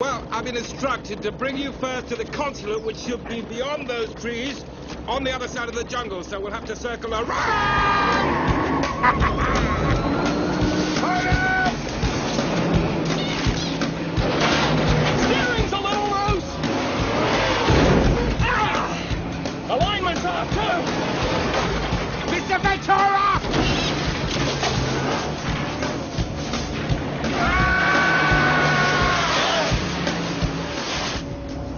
Well, I've been instructed to bring you first to the consulate, which should be beyond those trees, on the other side of the jungle, so we'll have to circle around! Hurry! Steering's a little loose! Ah! Alignment's off, too! Mr. Ventura!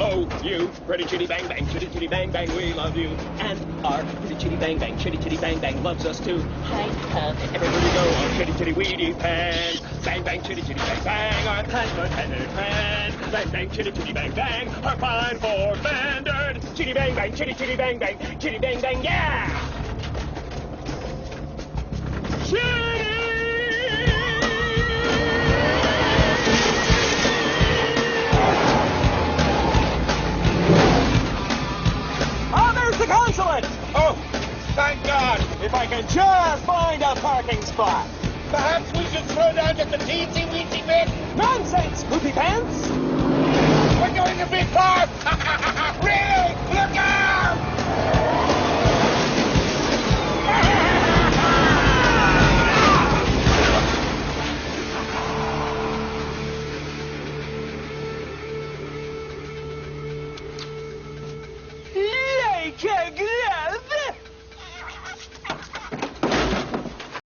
Oh, you, pretty chitty bang bang, chitty chitty bang bang, we love you. And our pretty chitty bang bang, chitty chitty bang bang loves us too. Hi, everybody go on chitty chitty weedy pants. Bang bang, chitty chitty bang bang, our pants are tethered hands. Bang bang, chitty chitty bang bang, our fine four fendered. Chitty bang bang, chitty chitty bang bang, chitty bang bang, yeah! Chitty! The consulate! Oh, thank God! If I can just find a parking spot. Perhaps we should slow down just a teensy-weensy bit? Nonsense, poopy pants! We're going a bit far! Really? Look out! Yay,